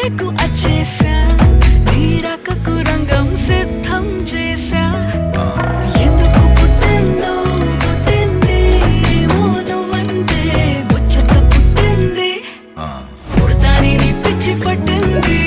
గుండెకు అచ్చేసా నీరాకకు రంగం సిద్ధం చేసా ఎందుకు పుట్టిందో పుట్టింది ఏమో నువ్వంటే ముచ్చట పుట్టింది పుడతాని నీ పిచ్చి పట్టింది